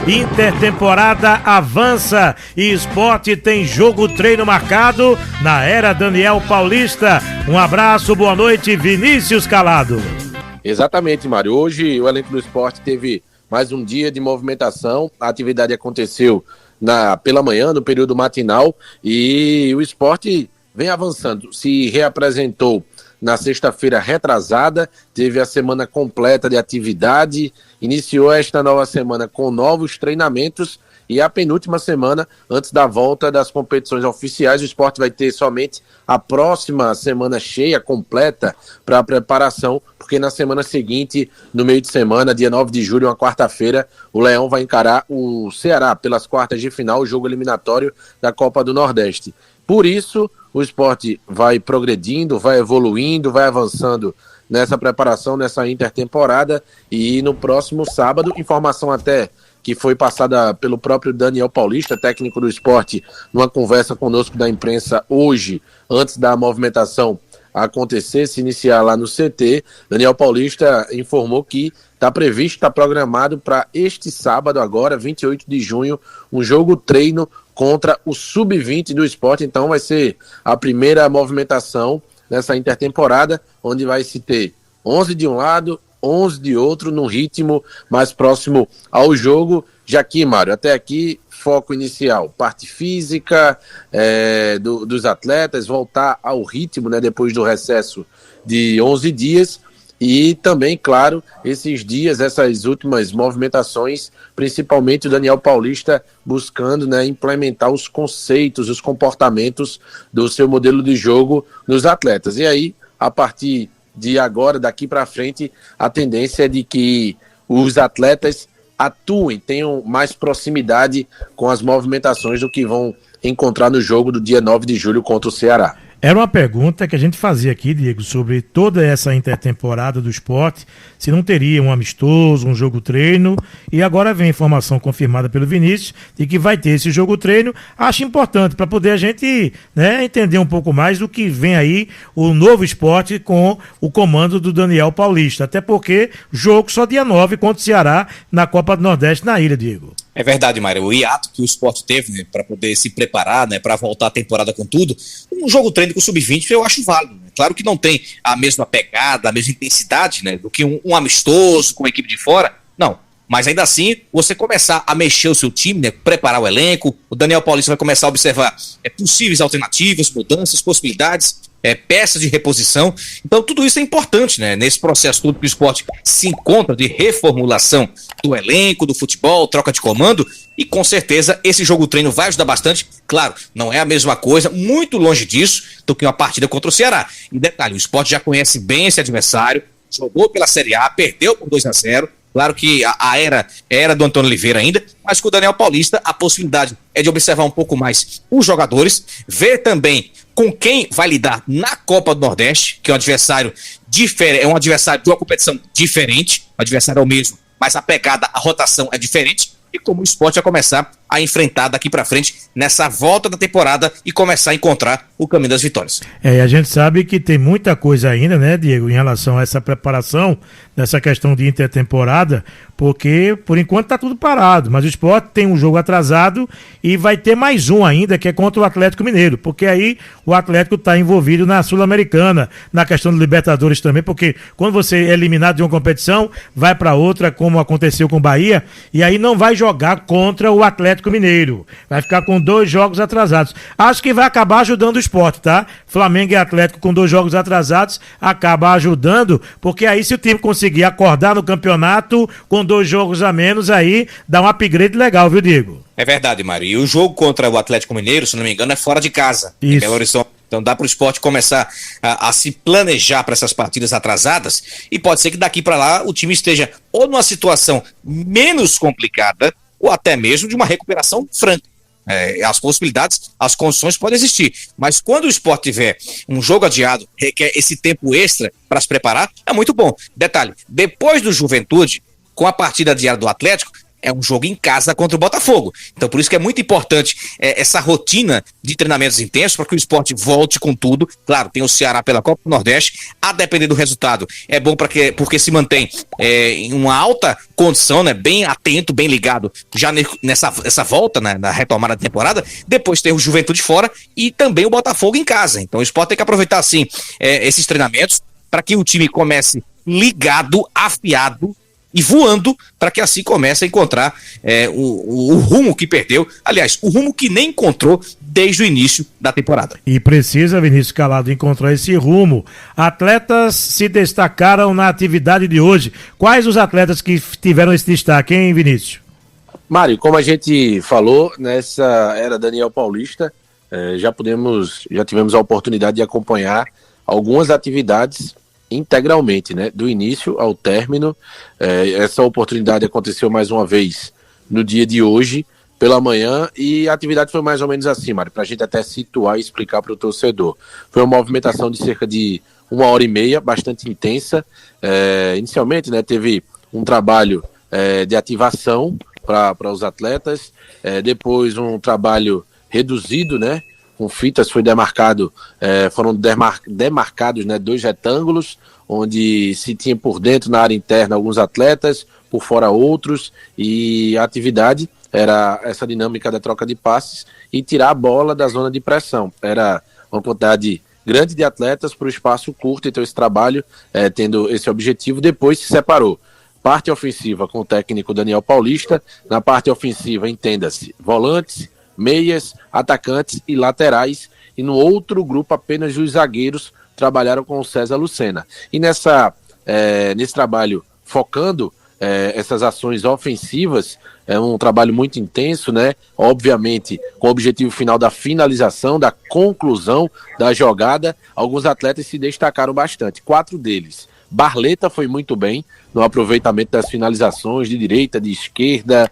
Intertemporada avança e Sport tem jogo treino marcado na era Daniel Paulista. Um abraço, boa noite, Vinícius Calado. Exatamente, Mário. Hoje o elenco do Sport teve mais um dia de movimentação. A atividade aconteceu pela manhã, no período matinal, e o Sport vem avançando. Se reapresentou na sexta-feira retrasada, teve a semana completa de atividade, iniciou esta nova semana com novos treinamentos e a penúltima semana, antes da volta das competições oficiais, o Sport vai ter somente a próxima semana cheia, completa, para a preparação, porque na semana seguinte, no meio de semana, dia 9 de julho, uma quarta-feira, o Leão vai encarar o Ceará pelas quartas de final, o jogo eliminatório da Copa do Nordeste. Por isso, o Sport vai progredindo, vai evoluindo, vai avançando nessa preparação, nessa intertemporada, e no próximo sábado, informação até que foi passada pelo próprio Daniel Paulista, técnico do Sport, numa conversa conosco da imprensa hoje, antes da movimentação acontecer, se iniciar lá no CT, Daniel Paulista informou que está previsto, está programado para este sábado agora, 28 de junho, um jogo treino contra o Sub-20 do Sport. Então vai ser a primeira movimentação nessa intertemporada, onde vai se ter 11 de um lado, 11 de outro, num ritmo mais próximo ao jogo. Já aqui, Mário, até aqui, foco inicial, parte física dos atletas, voltar ao ritmo, né, depois do recesso de 11 dias, e também, claro, esses dias, essas últimas movimentações, principalmente o Daniel Paulista buscando, né, implementar os conceitos, os comportamentos do seu modelo de jogo nos atletas. E aí, a partir de agora, daqui para frente, a tendência é de que os atletas atuem, tenham mais proximidade com as movimentações do que vão encontrar no jogo do dia 9 de julho contra o Ceará. Era uma pergunta que a gente fazia aqui, Diego, sobre toda essa intertemporada do Sport, se não teria um amistoso, um jogo-treino, e agora vem a informação confirmada pelo Vinícius de que vai ter esse jogo-treino. Acho importante para poder a gente, né, entender um pouco mais do que vem aí o novo Sport com o comando do Daniel Paulista, até porque jogo só dia 9 contra o Ceará na Copa do Nordeste na ilha, Diego. É verdade, Mário. O hiato que o Sport teve, né, para poder se preparar, né, para voltar a temporada com tudo, um jogo treino com o Sub-20 eu acho válido. Né? Claro que não tem a mesma pegada, a mesma intensidade, né, do que um amistoso com a equipe de fora. Não. Mas ainda assim, você começar a mexer o seu time, né, preparar o elenco, o Daniel Paulista vai começar a observar possíveis alternativas, mudanças, possibilidades, peças de reposição. Então tudo isso é importante, né, nesse processo todo que o Sport se encontra de reformulação do elenco, do futebol, troca de comando, e com certeza esse jogo treino vai ajudar bastante. Claro, não é a mesma coisa, muito longe disso, do que uma partida contra o Ceará. E detalhe, o Sport já conhece bem esse adversário, jogou pela Série A, perdeu por 2-0. Claro que a era do Antônio Oliveira ainda, mas com o Daniel Paulista a possibilidade é de observar um pouco mais os jogadores, ver também com quem vai lidar na Copa do Nordeste, que é um adversário diferente, é um adversário de uma competição diferente, o adversário é o mesmo, mas a pegada, a rotação é diferente, e como o Sport vai começar a enfrentar daqui pra frente nessa volta da temporada e começar a encontrar o caminho das vitórias. E a gente sabe que tem muita coisa ainda, né, Diego, em relação a essa preparação, nessa questão de intertemporada, porque por enquanto tá tudo parado, mas o Sport tem um jogo atrasado e vai ter mais um ainda, que é contra o Atlético Mineiro, porque aí o Atlético tá envolvido na Sul-Americana, na questão do Libertadores também, porque quando você é eliminado de uma competição, vai para outra, como aconteceu com o Bahia, e aí não vai jogar contra o Atlético Mineiro, vai ficar com 2 jogos atrasados. Acho que vai acabar ajudando o Sport, tá? Flamengo e Atlético com 2 jogos atrasados, acaba ajudando, porque aí se o time conseguir acordar no campeonato com 2 jogos a menos, aí dá um upgrade legal, viu, Diego? É verdade, Mário. E o jogo contra o Atlético Mineiro, se não me engano, é fora de casa, isso, em Belo Horizonte. Então dá para o Sport começar a se planejar para essas partidas atrasadas, e pode ser que daqui para lá o time esteja ou numa situação menos complicada ou até mesmo de uma recuperação franca. As possibilidades, as condições podem existir, mas quando o Sport tiver um jogo adiado, requer esse tempo extra para se preparar, é muito bom. Detalhe, depois do Juventude, com a partida adiada do Atlético, é um jogo em casa contra o Botafogo. Então por isso que é muito importante essa rotina de treinamentos intensos para que o Sport volte com tudo. Claro, tem o Ceará pela Copa do Nordeste, a depender do resultado. É bom porque se mantém em uma alta condição, né, bem atento, bem ligado já nessa volta, né, na retomada da temporada. Depois tem o Juventude fora e também o Botafogo em casa. Então o Sport tem que aproveitar assim esses treinamentos para que o time comece ligado, afiado e voando, para que assim comece a encontrar o rumo que perdeu, aliás, o rumo que nem encontrou desde o início da temporada. E precisa, Vinícius Calado, encontrar esse rumo. Atletas se destacaram na atividade de hoje. Quais os atletas que tiveram esse destaque, hein, Vinícius? Mário, como a gente falou, nessa era Daniel Paulista, já tivemos a oportunidade de acompanhar algumas atividades integralmente, né, do início ao término. Essa oportunidade aconteceu mais uma vez no dia de hoje, pela manhã, e a atividade foi mais ou menos assim, Mário, para a gente até situar e explicar para o torcedor. Foi uma movimentação de cerca de 1h30, bastante intensa. Inicialmente, né, teve um trabalho de ativação para os atletas, depois um trabalho reduzido, né, com fitas, foram demarcados, né, 2 retângulos, onde se tinha por dentro, na área interna, alguns atletas, por fora outros, e a atividade era essa dinâmica da troca de passes e tirar a bola da zona de pressão. Era uma quantidade grande de atletas para o espaço curto, então esse trabalho, tendo esse objetivo, depois se separou. Parte ofensiva com o técnico Daniel Paulista, na parte ofensiva, entenda-se, volantes, meias, atacantes e laterais, e no outro grupo apenas os zagueiros trabalharam com o César Lucena. E nesse trabalho, focando essas ações ofensivas, é um trabalho muito intenso, né? Obviamente, com o objetivo final da finalização, da conclusão da jogada, alguns atletas se destacaram bastante, 4 deles. Barleta foi muito bem no aproveitamento das finalizações de direita, de esquerda,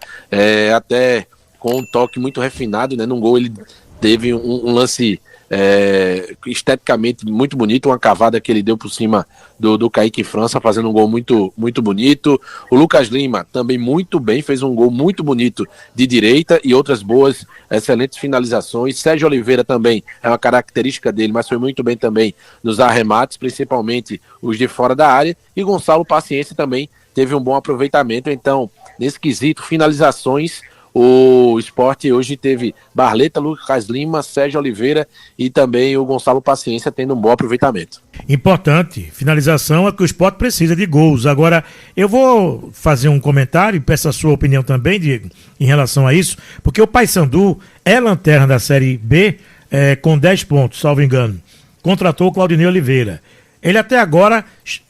até com um toque muito refinado, né? Num gol ele teve um lance esteticamente muito bonito, uma cavada que ele deu por cima do Kaique França, fazendo um gol muito, muito bonito. O Lucas Lima também muito bem, fez um gol muito bonito de direita e outras boas, excelentes finalizações. Sérgio Oliveira também, é uma característica dele, mas foi muito bem também nos arremates, principalmente os de fora da área. E Gonçalo Paciência também teve um bom aproveitamento. Então, nesse quesito, finalizações, o Sport hoje teve Barleta, Lucas Lima, Sérgio Oliveira e também o Gonçalo Paciência tendo um bom aproveitamento. Importante, finalização é que o Sport precisa de gols. Agora, eu vou fazer um comentário e peço a sua opinião também, Diego, em relação a isso, porque o Paysandu é lanterna da Série B com 10 pontos, salvo engano. Contratou o Claudinei Oliveira. Ele até agora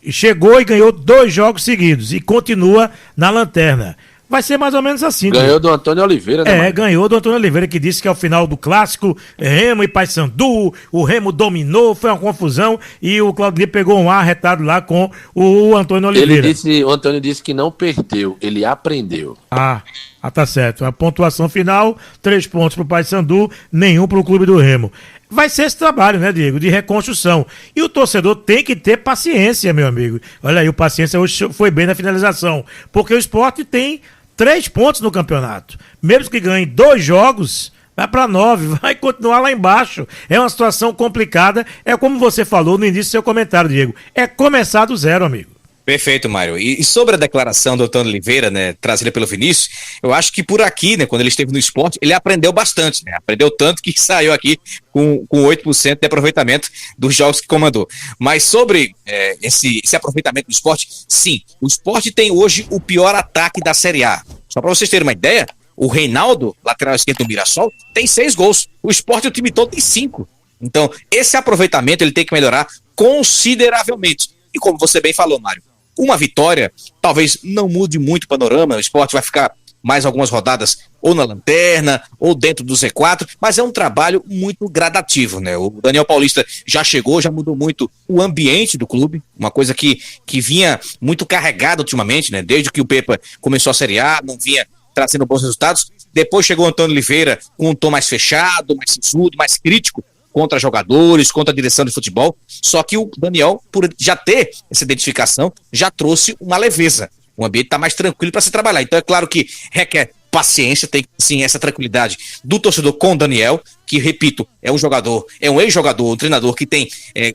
chegou e ganhou 2 jogos seguidos e continua na lanterna. Vai ser mais ou menos assim. Ganhou do Antônio Oliveira, né? Ganhou do Antônio Oliveira, que disse que ao final do clássico, Remo e Paysandu, o Remo dominou, foi uma confusão, e o Claudinei pegou um ar arretado lá com o Antônio Oliveira. O Antônio disse que não perdeu, ele aprendeu. Tá certo. A pontuação final, 3 pontos pro Paysandu, nenhum pro Clube do Remo. Vai ser esse trabalho, né, Diego, de reconstrução. E o torcedor tem que ter paciência, meu amigo. Olha aí, o Paciência hoje foi bem na finalização, porque o Sport tem 3 pontos no campeonato. Mesmo que ganhe 2 jogos, vai para 9, vai continuar lá embaixo. É uma situação complicada. É como você falou no início do seu comentário, Diego. É começar do zero, amigo. Perfeito, Mário. E sobre a declaração do Antônio Oliveira, né, trazida pelo Vinícius, eu acho que por aqui, né, quando ele esteve no Sport, ele aprendeu bastante, né? Aprendeu tanto que saiu aqui com 8% de aproveitamento dos jogos que comandou. Mas sobre esse aproveitamento do Sport, sim, o Sport tem hoje o pior ataque da Série A. Só para vocês terem uma ideia, o Reinaldo, lateral esquerdo do Mirassol, tem 6 gols. O Sport, o time todo, tem 5. Então, esse aproveitamento ele tem que melhorar consideravelmente. E como você bem falou, Mário, uma vitória talvez não mude muito o panorama, o Sport vai ficar mais algumas rodadas ou na lanterna ou dentro do Z4, mas é um trabalho muito gradativo, né? O Daniel Paulista já chegou, já mudou muito o ambiente do clube, uma coisa que vinha muito carregada ultimamente, né? Desde que o Pepa começou a Série A, não vinha trazendo bons resultados. Depois chegou o Antônio Oliveira com um tom mais fechado, mais sisudo, mais crítico contra jogadores, contra a direção de futebol, só que o Daniel, por já ter essa identificação, já trouxe uma leveza. O ambiente está mais tranquilo para se trabalhar. Então é claro que requer paciência, tem sim essa tranquilidade do torcedor com o Daniel, que, repito, é um jogador, é um ex-jogador, um treinador que tem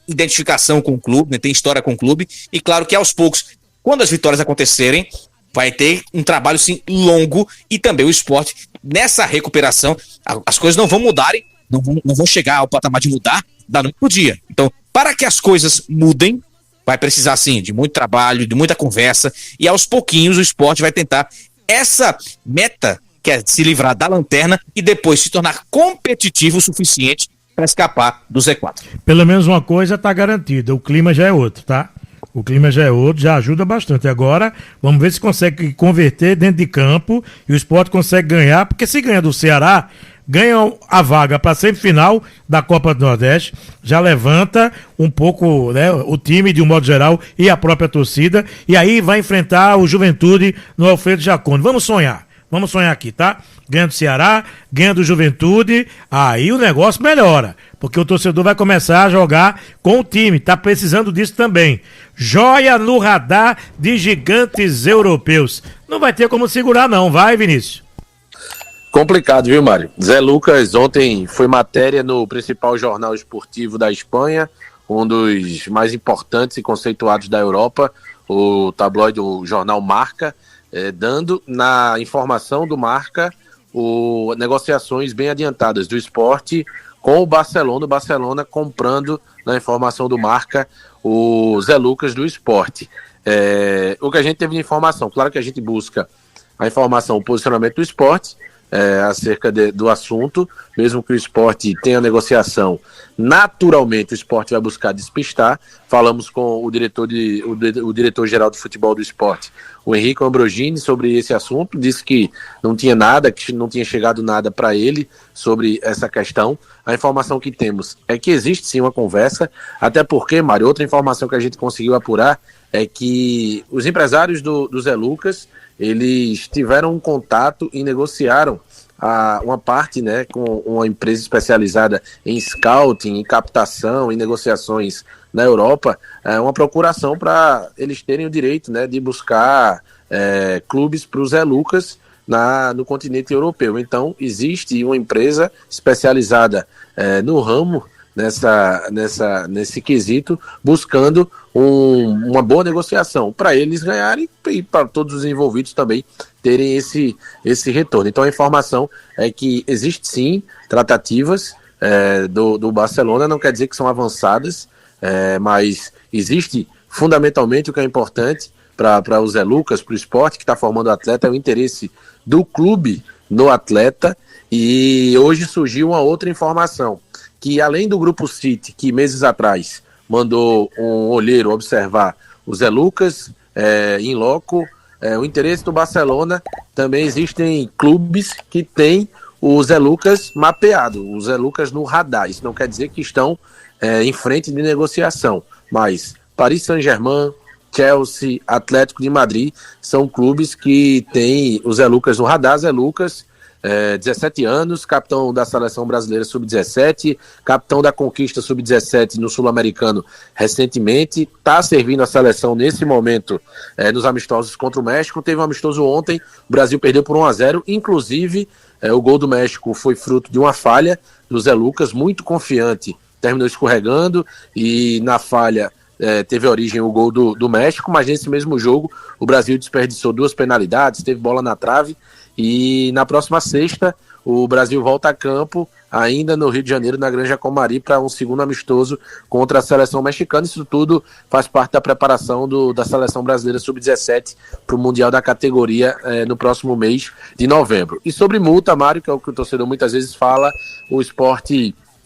identificação com o clube, né, tem história com o clube, e claro que aos poucos, quando as vitórias acontecerem, vai ter um trabalho sim longo, e também o Sport, nessa recuperação, as coisas não vão mudarem, não vão chegar ao patamar de mudar da noite pro dia. Então, para que as coisas mudem, vai precisar sim de muito trabalho, de muita conversa, e aos pouquinhos o Sport vai tentar essa meta, que é se livrar da lanterna e depois se tornar competitivo o suficiente para escapar do Z4. Pelo menos uma coisa está garantida, o clima já é outro, tá? O clima já é outro, já ajuda bastante. Agora, vamos ver se consegue converter dentro de campo e o Sport consegue ganhar, porque se ganha do Ceará, ganha a vaga para a semifinal da Copa do Nordeste, já levanta um pouco, né, o time de um modo geral e a própria torcida, e aí vai enfrentar o Juventude no Alfredo Jaconi. Vamos sonhar aqui, tá? Ganha do Ceará, ganha do Juventude, aí o negócio melhora, porque o torcedor vai começar a jogar com o time, tá precisando disso também. Joia no radar de gigantes europeus. Não vai ter como segurar não, vai, Vinícius? Complicado, viu, Mário? Zé Lucas ontem foi matéria no principal jornal esportivo da Espanha, um dos mais importantes e conceituados da Europa, o tabloide, o jornal Marca, dando na informação do Marca negociações bem adiantadas do Sport com o Barcelona comprando, na informação do Marca, o Zé Lucas do Sport. O que a gente teve de informação, claro que a gente busca a informação, o posicionamento do Sport, acerca do assunto, mesmo que o Sport tenha negociação, naturalmente o Sport vai buscar despistar. Falamos com o diretor-geral de futebol do Sport, o Henrique Ambrogini, sobre esse assunto, disse que não tinha nada, que não tinha chegado nada para ele sobre essa questão. A informação que temos é que existe sim uma conversa, até porque, Mário, outra informação que a gente conseguiu apurar é que os empresários do Zé Lucas, eles tiveram um contato e negociaram uma parte, né, com uma empresa especializada em scouting, em captação, em negociações na Europa, uma procuração para eles terem o direito, né, de buscar clubes para o Zé Lucas no continente europeu. Então, existe uma empresa especializada no ramo, nesse quesito, buscando uma boa negociação para eles ganharem e para todos os envolvidos também terem esse retorno. Então a informação é que existe sim tratativas do Barcelona, não quer dizer que são avançadas, mas existe fundamentalmente o que é importante para o Zé Lucas, para o Sport que está formando o atleta, é o interesse do clube no atleta. E hoje surgiu uma outra informação, que além do Grupo City, que meses atrás mandou um olheiro observar o Zé Lucas em loco, o interesse do Barcelona, também existem clubes que têm o Zé Lucas mapeado, o Zé Lucas no radar. Isso não quer dizer que estão em frente de negociação, mas Paris Saint-Germain, Chelsea, Atlético de Madrid são clubes que têm o Zé Lucas no radar. Zé Lucas, 17 anos, capitão da Seleção Brasileira Sub-17, capitão da Conquista Sub-17 no Sul-Americano recentemente, está servindo a seleção nesse momento nos amistosos contra o México. Teve um amistoso ontem, o Brasil perdeu por 1-0, inclusive o gol do México foi fruto de uma falha do Zé Lucas, muito confiante, terminou escorregando e na falha teve origem o gol do México, mas nesse mesmo jogo o Brasil desperdiçou 2 penalidades, teve bola na trave. E na próxima sexta, o Brasil volta a campo, ainda no Rio de Janeiro, na Granja Comari, para um segundo amistoso contra a seleção mexicana. Isso tudo faz parte da preparação da seleção brasileira Sub-17 para o Mundial da categoria no próximo mês de novembro. E sobre multa, Mário, que é o que o torcedor muitas vezes fala, o Sport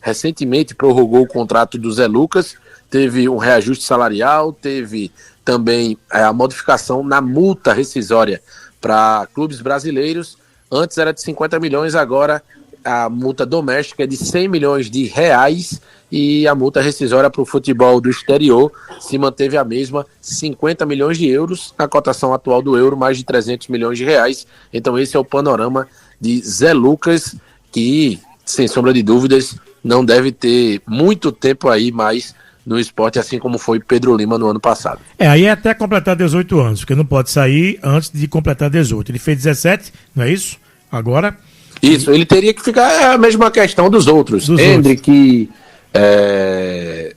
recentemente prorrogou o contrato do Zé Lucas, teve um reajuste salarial, teve também a modificação na multa rescisória para clubes brasileiros. Antes era de 50 milhões, agora a multa doméstica é de 100 milhões de reais e a multa rescisória para o futebol do exterior se manteve a mesma, 50 milhões de euros, na cotação atual do euro, mais de 300 milhões de reais. Então esse é o panorama de Zé Lucas, que, sem sombra de dúvidas, não deve ter muito tempo aí mais no esporte, assim como foi Pedro Lima no ano passado. Aí é até completar 18 anos, porque não pode sair antes de completar 18. Ele fez 17, não é isso? Agora... Isso, ele teria que ficar, é a mesma questão dos outros. Hendrick,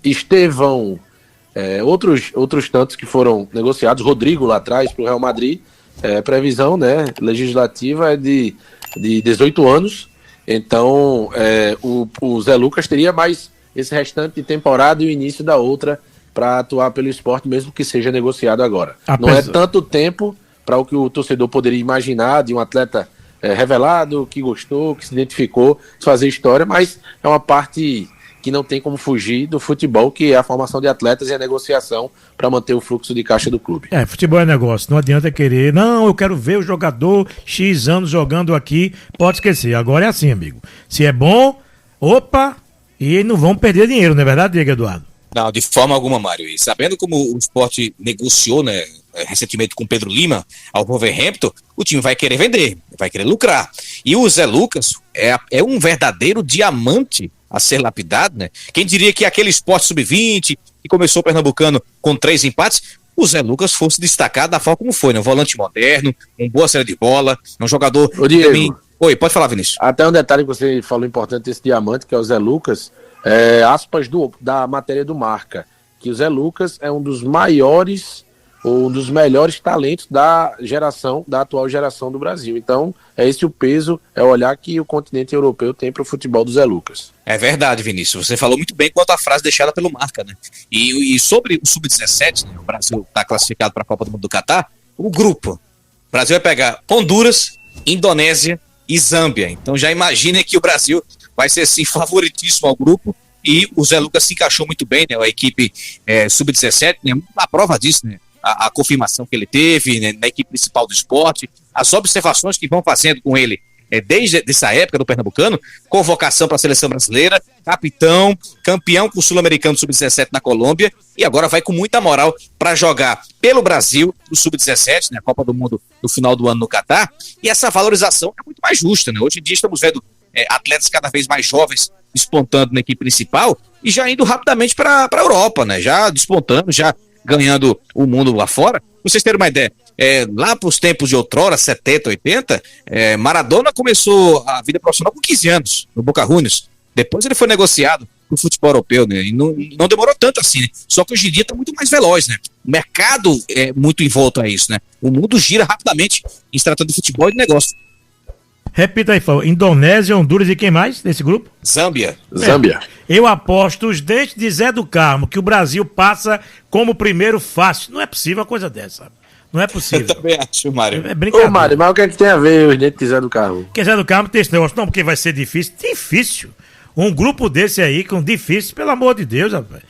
Estevão, outros tantos que foram negociados, Rodrigo lá atrás para o Real Madrid, previsão, né, legislativa é de 18 anos, então o Zé Lucas teria mais esse restante de temporada e o início da outra para atuar pelo esporte, mesmo que seja negociado agora. Não é tanto tempo para o que o torcedor poderia imaginar de um atleta revelado, que gostou, que se identificou, fazer história, mas é uma parte que não tem como fugir do futebol, que é a formação de atletas e a negociação para manter o fluxo de caixa do clube. Futebol é negócio, não adianta querer, não, eu quero ver o jogador X anos jogando aqui, pode esquecer, agora é assim, amigo, se é bom, opa, e não vão perder dinheiro, não é verdade, Diego Eduardo? Não, de forma alguma, Mário. E sabendo como o esporte negociou, né, recentemente com o Pedro Lima ao Wolverhampton, o time vai querer vender, vai querer lucrar. E o Zé Lucas é um verdadeiro diamante a ser lapidado, né? Quem diria que aquele Sport Sub-20, que começou o Pernambucano com 3 empates, o Zé Lucas fosse destacado da forma como foi, né? Um volante moderno, uma boa saída de bola, um jogador... Diego, Oi, pode falar, Vinícius. Até um detalhe que você falou importante desse diamante, que é o Zé Lucas, aspas da matéria do Marca, que o Zé Lucas é um dos maiores ou um dos melhores talentos da atual geração do Brasil. Então, é esse o peso, é o olhar que o continente europeu tem para o futebol do Zé Lucas. É verdade, Vinícius. Você falou muito bem quanto à frase deixada pelo Marca, né? E sobre o Sub-17, né? O Brasil está classificado para a Copa do Mundo do Catar, o grupo. O Brasil vai pegar Honduras, Indonésia e Zâmbia. Então já imagina que o Brasil vai ser assim favoritíssimo ao grupo, e o Zé Lucas se encaixou muito bem, né? A equipe Sub-17, né? A prova disso, né? A confirmação que ele teve, né, na equipe principal do esporte, as observações que vão fazendo com ele desde essa época do Pernambucano, convocação para a seleção brasileira, capitão, campeão com o Sul-Americano Sub-17 na Colômbia, e agora vai com muita moral para jogar pelo Brasil no Sub-17, né, a Copa do Mundo no final do ano no Catar, e essa valorização é muito mais justa, né? Hoje em dia estamos vendo atletas cada vez mais jovens despontando na equipe principal e já indo rapidamente para a Europa, né? Já despontando, já ganhando o mundo lá fora. Pra vocês terem uma ideia, lá para os tempos de outrora, 70, 80, Maradona começou a vida profissional com 15 anos, no Boca Juniors. Depois ele foi negociado pro futebol europeu, né? E não demorou tanto assim, né? Só que hoje em dia tá muito mais veloz, né? O mercado é muito envolto a isso, né? O mundo gira rapidamente em se tratando de futebol e de negócio. Repita aí, por favor. Indonésia, Honduras e quem mais desse grupo? Zâmbia. Eu aposto os dentes de Zé do Carmo que o Brasil passa como primeiro fácil. Não é possível uma coisa dessa. Não é possível. Eu também acho, Mário. É brincadeira. Ô, Mário, mas o que é que tem a ver os dentes de Zé do Carmo? Porque Zé do Carmo tem esse negócio. Não, porque vai ser difícil. Difícil. Um grupo desse aí, com difícil, pelo amor de Deus, rapaz.